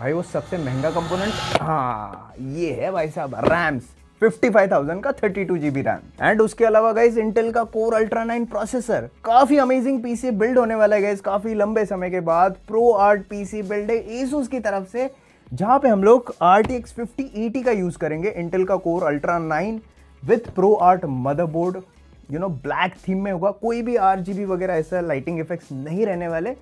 भाई वो सबसे महंगा कंपोनेंट, हाँ ये है भाई साहब रैम्स 55,000 का 32 GB रैम। एंड उसके अलावा गाइस इंटेल का कोर अल्ट्रा 9 प्रोसेसर, काफी अमेजिंग पीसी बिल्ड होने वाला है गाइस, काफी लंबे समय के बाद प्रो आर्ट पीसी बिल्ड है एसुस की तरफ से, जहां पे हम लोग RTX 5080 का यूज करेंगे, इंटेल का core ultra 9 with pro art motherboard, black theme में होगा, कोई भी RGB वगैरह ऐसा लाइटिंग इफेक्ट्स नहीं रहने वाले।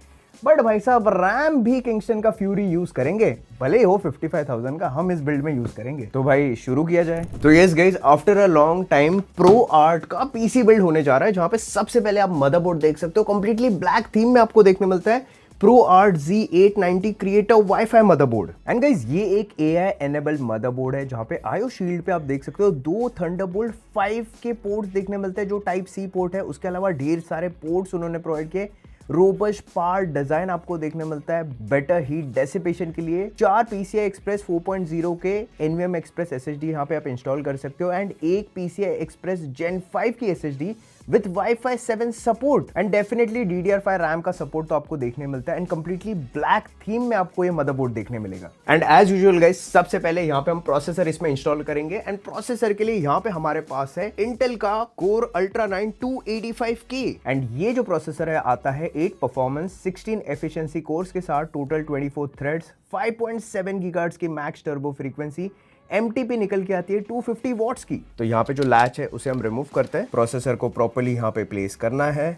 बट भाई साहब रैम भी किंगस्टन का फ्यूरी यूज करेंगे, भले ही हो 55,000 का, हम इस बिल्ड में यूज करेंगे। तो भाई शुरू किया जाए। तो yes guys, after a long time pro art का पीसी बिल्ड होने जा रहा है, जहां पे सबसे पहले आप मदरबोर्ड देख सकते हो, कंप्लीटली ब्लैक थीम में आपको देखने मिलता है pro art Z890 creator wifi motherboard. And guys ये एक AI एनेबल्ड मदरबोर्ड है, जहां पे IO शील्ड पे आप देख सकते हो 2 थंडरबोल्ट 5 के पोर्ट्स देखने मिलते हैं, जो टाइप C पोर्ट है। उसके अलावा ढेर सारे पोर्ट्स उन्होंने प्रोवाइड किए, रोबस्ट पार डिजाइन आपको देखने मिलता है बेटर हीट डेसिपेशन के लिए। 4 PCI Express 4.0 के NVMe Express SSD यहाँ पे आप इंस्टॉल कर सकते हो, एंड एक PCI Express Gen 5 की SSD with Wi-Fi 7 support, and definitely DDR5 RAM का सपोर्ट तो आपको देखने मिलता है। एंड कंप्लीटली ब्लैक थीम में आपको ये मदरबोर्ड देखने मिलेगा। एंड एज यूजुअल गाइस, सबसे पहले यहाँ पे हम प्रोसेसर इसमें इंस्टॉल करेंगे, एंड प्रोसेसर के लिए यहाँ पे हमारे पास है इंटेल का कोर अल्ट्रा 9 285K। एंड ये जो प्रोसेसर है आता है 8 परफॉर्मेंस 16 एफिशिएंसी कोर्स के साथ, टोटल 24 थ्रेड्स, 5.7 गीगाहर्ट्ज की मैक्स टर्बो फ्रीक्वेंसी, MTP निकल के आती है 250 वॉट्स की। तो यहाँ पे जो लैच है उसे हम रिमूव करते हैं, प्रोसेसर को प्रॉपर्ली यहाँ पे प्लेस करना है,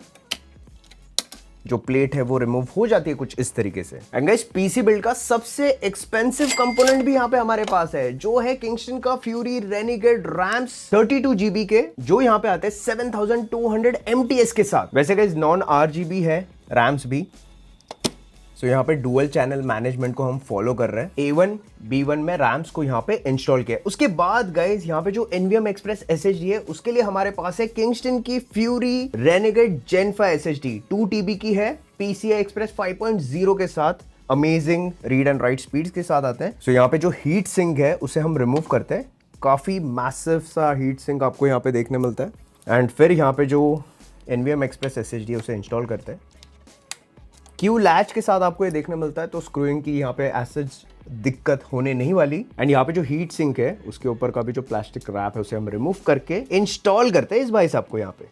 जो प्लेट है वो रिमूव हो जाती है कुछ इस तरीके से। एंड गाइस पीसी बिल्ड का सबसे एक्सपेंसिव कंपोनेंट भी यहाँ पे हमारे पास है, जो है किंगस्टन का फ्यूरी रेनिगेड रैम्स 32 GB के, जो यहाँ पे आते हैं 7200 MTS के साथ। वैसे गाइस नॉन RGB है रैम्स भी, तो यहाँ पे डुअल चैनल मैनेजमेंट को हम फॉलो कर रहे हैं। A1 B1 में रैम्स को यहाँ पे इंस्टॉल किया। उसके बाद गाइस यहाँ पे जो NVMe Express SSD है, उसके लिए हमारे पास है किंगस्टन की fury renegade Gen 5 SSD 2 TB की है, PCI Express 5.0 के साथ, amazing read and right speeds के साथ आते हैं। सो यहाँ पे जो हीट सिंक है उसे हम रिमूव करते हैं, काफी मैसिव सा हीट सिंक आपको यहाँ पे देखने मिलता है। एंड फिर यहाँ पे जो NVMe Express SSD है उसे इंस्टॉल करते हैं। क्यू लैच के साथ आपको ये देखने मिलता है, तो स्क्रूइंग की यहाँ पे एज दिक्कत होने नहीं वाली। एंड यहाँ पे जो हीट सिंक है उसके ऊपर का भी जो प्लास्टिक रैप है उसे हम रिमूव करके इंस्टॉल करते हैं इस भाई साहब को यहाँ पे।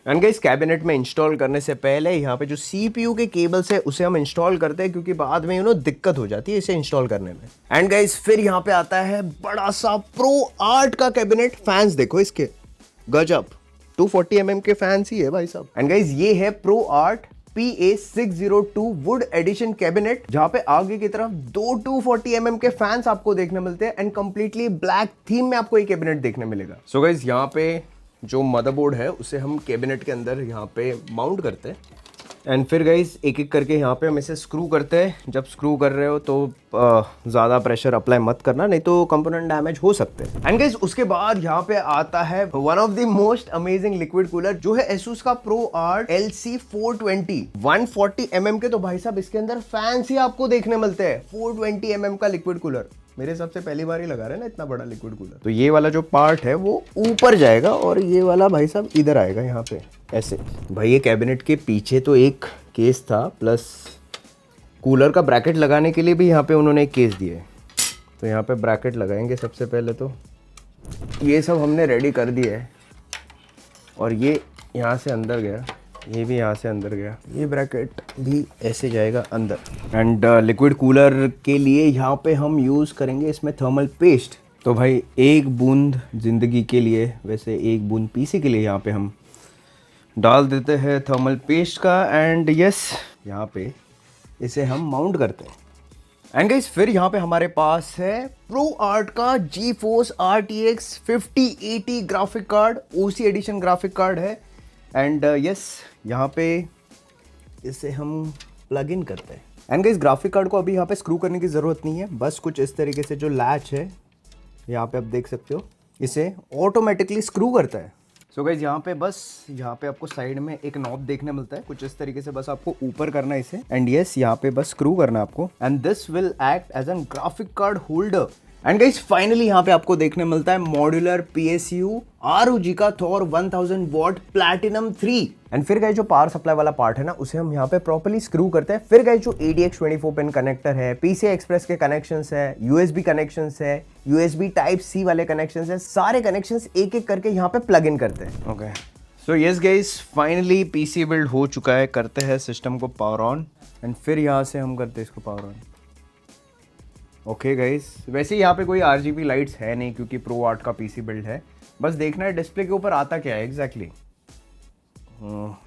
एंड गाइस कैबिनेट में इंस्टॉल करने से पहले यहाँ पे जो CPU के केबल्स है उसे हम इंस्टॉल करते हैं, क्योंकि बाद में दिक्कत हो जाती है इसे इंस्टॉल करने में। एंड गाइस फिर यहाँ पे आता है बड़ा सा प्रो आर्ट का कैबिनेट। फैंस देखो इसके, गजब 240 mm के फैंस ही है भाई साहब। एंड गाइस ये है pro art PA602 wood edition cabinet, जहां पे आगे की तरफ 2 240 mm के फैंस आपको देखने मिलते हैं, एंड कंप्लीटली ब्लैक थीम में आपको ये कैबिनेट देखने मिलेगा। सो गाइस यहाँ पे जो मदरबोर्ड है उसे हम कैबिनेट के अंदर यहाँ पे माउंट करते हैं, एंड फिर गाइस एक एक करके यहाँ पे हम इसे स्क्रू करते हैं। जब स्क्रू कर रहे हो तो ज़्यादा प्रेशर अप्लाई मत करना, नहीं तो कंपोनेंट डैमेज हो सकते हैं। एंड गाइस उसके बाद यहाँ पे आता है one of the most amazing liquid cooler, जो है एसुस का प्रो आर्ट LC420 140 mm के। तो भाई साहब इसके अंदर फैंस ही आपको देखने मिलते हैं, 420 mm का लिक्विड कूलर। मेरे हिसाब से पहली बार ही लगा रहे हैं ना इतना बड़ा लिक्विड कूलर। तो ये वाला जो पार्ट है वो ऊपर जाएगा, और ये वाला भाई साहब इधर आएगा यहाँ पे ऐसे। भाई ये कैबिनेट के पीछे तो एक केस था, प्लस कूलर का ब्रैकेट लगाने के लिए भी यहाँ पे उन्होंने एक केस दिया है। तो यहाँ पे ब्रैकेट लगाएंगे सबसे पहले, तो ये सब हमने रेडी कर दिया है, और ये यहाँ से अंदर गया, ये भी यहाँ से अंदर गया, ये ब्रैकेट भी ऐसे जाएगा अंदर। एंड लिक्विड कूलर के लिए यहाँ पे हम यूज़ करेंगे इसमें थर्मल पेस्ट। तो भाई एक बूंद ज़िंदगी के लिए, वैसे एक बूंद पीसी के लिए यहाँ पे हम डाल देते हैं थर्मल पेस्ट का। एंड यस यहाँ पे इसे हम माउंट करते हैं। एंड गाइस फिर यहाँ पे हमारे पास है प्रो आर्ट का GeForce RTX 5080 graphic card, OC edition graphic card है। एंड यस यहाँ पे इसे हम प्लग इन करते हैं। एंड गाइस ग्राफिक कार्ड को अभी यहाँ पे स्क्रू करने की ज़रूरत नहीं है, बस कुछ इस तरीके से जो लैच है यहाँ पे आप देख सकते हो, इसे ऑटोमेटिकली स्क्रू करता है। सो गाइस यहाँ पे बस यहाँ पे आपको साइड में एक नॉब देखने मिलता है, कुछ इस तरीके से बस आपको ऊपर करना है इसे। एंड यस यहाँ पे बस स्क्रू करना है आपको, and this will act as an graphic card holder and guys finally यहाँ पे आपको देखने मिलता है मॉड्यूलर PSU ROG का थॉर 1000 वॉट प्लैटिनम 3। एंड फिर गाइस जो पावर सप्लाई वाला पार्ट है ना, उसे हम यहाँ पे प्रॉपर्ली स्क्रू करते हैं। फिर गाइस जो ADX 24 पिन कनेक्टर है, PCI एक्सप्रेस के कनेक्शंस है, USB कनेक्शंस है, USB टाइप C वाले कनेक्शंस है, सारे कनेक्शंस एक एक करके यहाँ पे प्लग इन करते हैं। Okay, so yes guys finally PC build हो चुका है। करते हैं सिस्टम को पावर ऑन एंड फिर यहाँ से हम करते हैं इसको पावर ऑन। ओके गाइस, वैसे यहाँ पे कोई RGB लाइट्स है नहीं क्योंकि प्रो आर्ट का PC बिल्ड है। बस देखना है डिस्प्ले के ऊपर आता क्या है exactly.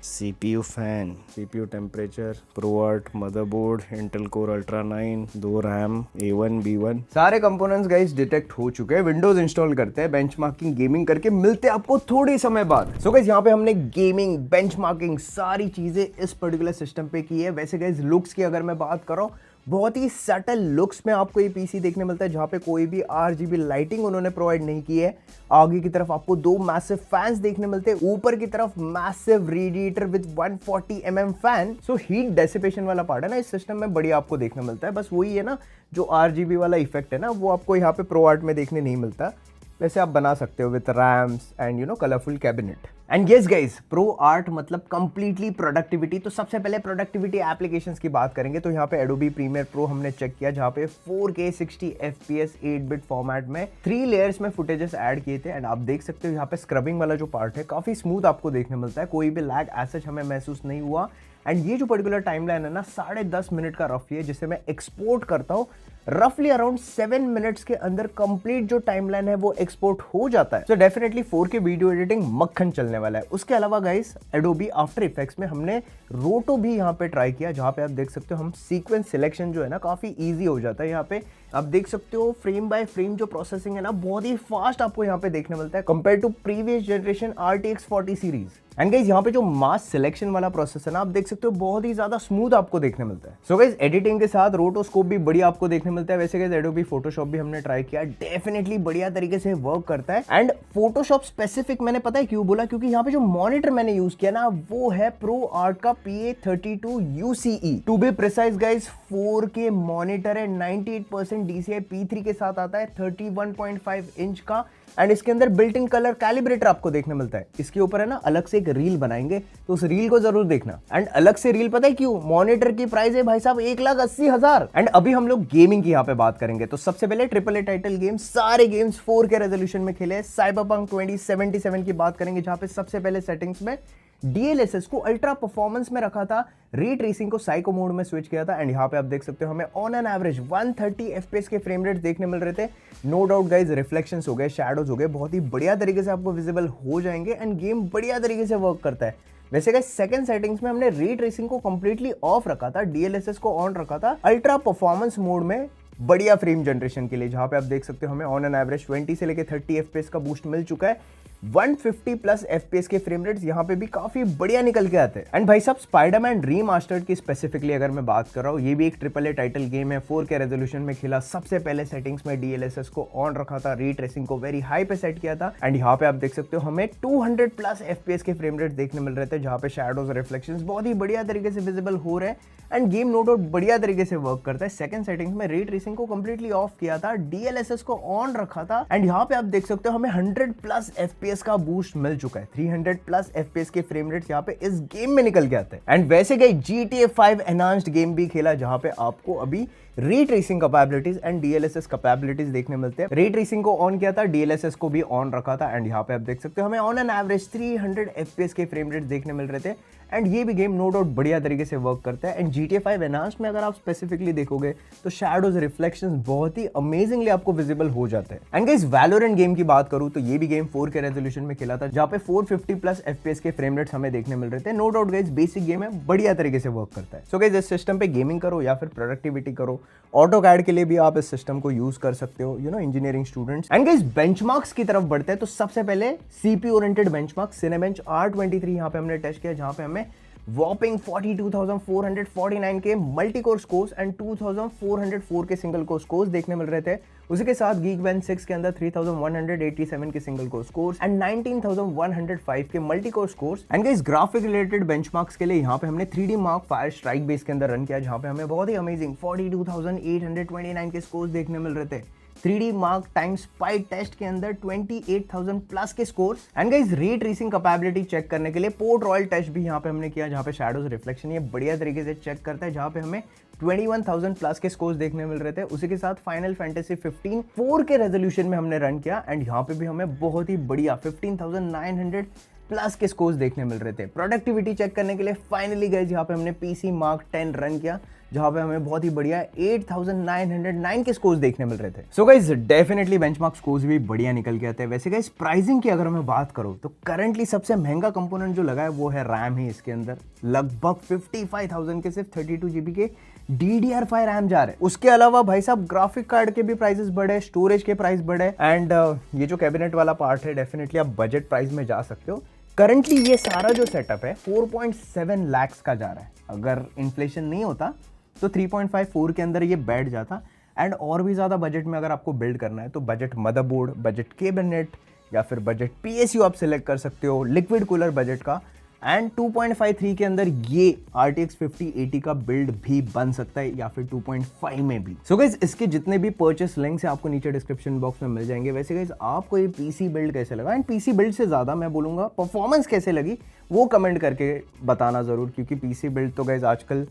CPU fan, CPU temperature, pro art motherboard, Intel core ultra 9, 2 RAM, A1 B1, सारे कंपोनेंट्स गाइस डिटेक्ट हो चुके हैं। विंडोज इंस्टॉल करते हैं, बेंचमार्किंग गेमिंग करके मिलते हैं आपको थोड़े समय बाद। सो गाइस यहाँ पे हमने गेमिंग, बेंचमार्किंग सारी चीजें इस पर्टिकुलर सिस्टम पे की है। वैसे गाइस लुक्स की अगर मैं बात करूँ, बहुत ही सटल लुक्स में आपको ये PC देखने मिलता है, जहाँ पे कोई भी RGB लाइटिंग उन्होंने प्रोवाइड नहीं की है। आगे की तरफ आपको 2 मैसिव फैंस देखने मिलते हैं, ऊपर की तरफ massive radiator with 140 mm fan. So heat dissipation वाला पार्ट है ना इस सिस्टम में बढ़िया आपको देखने मिलता है। बस वही है ना, जो RGB वाला इफेक्ट है ना, वो आपको यहाँ पे प्रो आर्ट में देखने नहीं मिलता। वैसे आप बना सकते हो with rams and colourful cabinet. And yes guys, pro art मतलब कंप्लीटली प्रोडक्टिविटी। तो सबसे पहले प्रोडक्टिविटी एप्लीकेशंस की बात करेंगे तो यहाँ पे एडोबी प्रीमियर प्रो हमने चेक किया, जहाँ पे 4K 60 FPS 8-बिट फॉर्मेट में 3 लेयर्स में फुटेजेस ऐड किए थे। एंड आप देख सकते हो यहाँ पे स्क्रबिंग वाला जो पार्ट है काफी स्मूथ आपको देखने मिलता है, कोई भी लैग एज सच हमें महसूस नहीं हुआ। एंड ये जो पर्टिकुलर टाइमलाइन है ना 10.5 मिनट का रफली है, जिसे मैं एक्सपोर्ट करता हूँ रफली अराउंड 7 मिनट्स के अंदर कंप्लीट जो टाइमलाइन है वो एक्सपोर्ट हो जाता है। So definitely 4K video editing मक्खन चलने वाला है। उसके अलावा गाइस एडोबी आफ्टर इफेक्ट्स में हमने रोटो भी यहाँ पे ट्राई किया, जहाँ पे आप देख सकते हो हम सीक्वेंस सिलेक्शन जो है ना काफी इजी हो जाता है। यहाँ पे आप देख सकते हो फ्रेम बाय फ्रेम जो प्रोसेसिंग है ना बहुत ही फास्ट आपको यहाँ पे देखने मिलता है compare to previous generation RTX 40 series. And guys यहाँ पे जो मास सिलेक्शन वाला प्रोसेस है ना, आप देख सकते हो बहुत ही ज्यादा स्मूथ आपको देखने मिलता है। सो गाइस एडिटिंग के साथ रोटोस्कोप भी बढ़िया आपको देखने मिलता है। वैसे गाइस एडोबी फोटोशॉप भी हमने ट्राई किया, डेफिनेटली बढ़िया तरीके से वर्क करता है। एंड फोटोशॉप स्पेसिफिक मैंने पता है क्यों बोला, क्योंकि यहाँ पे जो मॉनिटर मैंने यूज किया ना वो है प्रो आर्ट का PA32 UCE। To be precise guys 4K monitor है, 98% DCI P3 के साथ आता है, 31.5 इंच का। एंड इसके अंदर बिल्ट इन कलर कैलिब्रेटर आपको देखने मिलता है। इसके ऊपर है ना अलग से एक रील बनाएंगे, तो उस रील को जरूर देखना। एंड अलग से रील पता है क्यों, मॉनिटर की प्राइस है भाई साहब 1,80,000। एंड अभी हम लोग गेमिंग की यहाँ पे बात करेंगे, तो सबसे पहले AAA टाइटल गेम्स, सारे गेम्स 4K रेजोल्यूशन में खेले। साइबरपंक 2077 की बात करेंगे, जहां पे सबसे पहले सेटिंग्स में DLSS को अल्ट्रा परफॉर्मेंस में रखा था, रे ट्रेसिंग को साइको मोड में स्विच किया था। एंड यहाँ पे आप देख सकते हो हमें ऑन एन एवरेज 130 FPS के फ्रेम रेट देखने मिल रहे थे। नो डाउट गाइज रिफ्लेक्शंस हो गए, शैडोज हो गए, बहुत ही बढ़िया तरीके से आपको विजिबल हो जाएंगे। एंड गेम बढ़िया तरीके से वर्क करता है। वैसे गाइस सेकंड सेटिंग्स में हमने रे ट्रेसिंग को कंप्लीटली ऑफ रखा था, DLSS को ऑन रखा था अल्ट्रा परफॉर्मेंस मोड में बढ़िया फ्रेम जनरेशन के लिए, जहां पे आप देख सकते हो हमें ऑन एन एवरेज 20 से लेके 30 FPS का बूस्ट मिल चुका है। 150+ FPS के फ्रेम रेट्स यहाँ पे भी काफी बढ़िया निकल के आते हैं। एंड भाई साहब स्पाइडरमैन रीमास्टर्ड की स्पेसिफिकली अगर मैं बात कर रहा हूँ, ये भी एक AAA टाइटल गेम है, 4K रेजोल्यूशन में खेला। सबसे पहले सेटिंग्स में DLSS को ऑन रखा था, रे ट्रेसिंग को वेरी हाई पे सेट किया था। एंड यहाँ पे आप देख सकते हो हमें 200+ FPS के फ्रेम रेट देखने मिल रहे थे, जहाँ पे शैडोज रिफ्लेक्शंस बहुत ही बढ़िया तरीके से विजिबल हो रहे हैं। एंड गेम नो डाउट बढ़िया तरीके से वर्क करता है। सेकंड सेटिंग्स में रे ट्रेसिंग को कंप्लीटली ऑफ किया था, DLSS को ऑन रखा था। एंड यहाँ पे आप देख सकते हो हमें 100+ FPS का बूस्ट मिल चुका है। 300+ FPS के फ्रेम रेट्स यहाँ पे इस गेम में निकल के आते हैं। एंड वैसे गई GTA 5 एनहांस्ड गेम भी खेला, जहां पे आपको अभी ray tracing capabilities and DLSS capabilities देखने मिलते हैं। रे ट्रेसिंग को ऑन किया था, DLSS को भी ऑन रखा था। एंड यहाँ पे आप देख सकते हो हमें ऑन एन एवरेज 300 FPS के फ्रेम रेट देखने मिल रहे थे। एंड ये भी गेम नो डाउट बढ़िया तरीके से वर्क करता है। एंड GTA 5 एनहांस्ड में अगर आप स्पेसिफिकली देखोगे तो शैडोज रिफ्लेक्शंस बहुत ही अमेजिंगली आपको विजिबल हो जाते हैं। एंड गाइस वैलोरेंट गेम की बात करूं तो ये भी गेम 4K रेजोल्यूशन में खेला था, जहां पे 450+ FPS के फ्रेम रेट्स हमें देखने मिल रहे थे। No doubt guys basic game है, बढ़िया तरीके से वर्क करता है। सो गाइस इस सिस्टम पे गेमिंग करो या फिर प्रोडक्टिविटी करो, ऑटोकैड के लिए भी आप इस सिस्टम को यूज कर सकते हो, engineering students. And guys benchmarks की तरफ बढ़ते हैं, तो सबसे पहले CPU oriented benchmark Cinebench R23 यहाँ पे हमने टेस्ट किया, जहां पे हमें वॉपिंग 42,449 के मल्टी कोर स्कोर्स एंड 2,404 के सिंगल कोर स्कोर्स देखने मिल रहे थे। उसी के साथ Geekbench 6 के अंदर 3,187 के सिंगल कोर स्कोर्स एंड 19,105 के multi core scores. And guys graphic related benchmarks के लिए यहाँ पे हमने 3D mark fire strike base के अंदर रन किया, जहाँ पे हमें बहुत ही अमेजिंग 42,829 के स्कोर्स देखने मिल रहे थे। 3D mark time spy test के अंदर 28,000 प्लस के scores. And guys ray tracing capability check करने के लिए पोर्ट रॉयल टेस्ट भी यहाँ पे हमने किया, जहाँ पे शैडोज रिफ्लेक्शन ये बढ़िया तरीके से चेक करता है, जहाँ पे हमें 21,000 प्लस के स्कोर्स देखने मिल रहे थे। उसी के साथ फाइनल फैंटेसी 15 4K रेजोल्यूशन में हमने रन किया एंड यहाँ पे भी हमें बहुत ही बढ़िया 15,900 प्लस के स्कोर्स देखने मिल रहे थे। प्रोडक्टिविटी चेक करने के लिए फाइनली गए यहाँ पे हमने PC Mark 10 रन किया, जहां पे हमें बहुत ही बढ़िया 8,909 के स्कोर्स देखने मिल रहे थे। So guys definitely benchmark scores भी बढ़िया निकल के आते हैं। वैसे गाइस प्राइसिंग की अगर मैं बात करूं तो करंटली सबसे महंगा कंपोनेंट जो लगा है वो है रैम ही। इसके अंदर लगभग 55,000 के सिर्फ 32 GB के DDR5 रैम जा रहे हैं। उसके अलावा भाई साहब ग्राफिक कार्ड के भी प्राइसेस बढ़े, स्टोरेज के प्राइस बढ़े एंड ये जो कैबिनेट वाला पार्ट है डेफिनेटली आप बजट प्राइस में जा सकते हो। करंटली ये सारा जो सेटअप है 4.7 लाख का जा रहा है। अगर इन्फ्लेशन नहीं होता तो 3.54 के अंदर ये बैठ जाता। एंड और भी ज़्यादा बजट में अगर आपको बिल्ड करना है तो बजट मदरबोर्ड, बजट कैबिनेट या फिर बजट PSU आप सिलेक्ट कर सकते हो, लिक्विड कूलर बजट का। एंड 2.53 के अंदर ये RTX 5080 का बिल्ड भी बन सकता है या फिर 2.5 में भी। सो गाइस इसके जितने भी परचेस लिंक्स है आपको नीचे डिस्क्रिप्शन बॉक्स में मिल जाएंगे। वैसे गाइस आपको ये PC बिल्ड कैसे लगा, एंड PC बिल्ड से ज़्यादा मैं बोलूँगा परफॉर्मेंस कैसे लगी वो कमेंट करके बताना ज़रूर, क्योंकि PC बिल्ड तो गाइस आजकल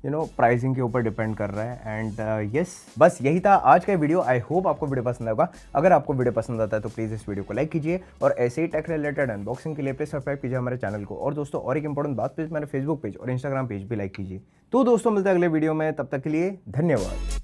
प्राइसिंग के ऊपर डिपेंड कर रहा है। एंड यस बस यही था आज का वीडियो। आई होप आपको वीडियो पसंद आएगा। अगर आपको वीडियो पसंद आता है तो प्लीज़ इस वीडियो को लाइक कीजिए और ऐसे ही टेक रिलेटेड अनबॉक्सिंग के लिए प्लीज सब्सक्राइब कीजिए हमारे चैनल को। और दोस्तों और एक इंपॉर्टेंट बात, प्लीज़ मेरे फेसबुक पेज और इंस्टाग्राम पेज भी लाइक कीजिए। तो दोस्तों मिलते हैं अगले वीडियो में, तब तक के लिए धन्यवाद।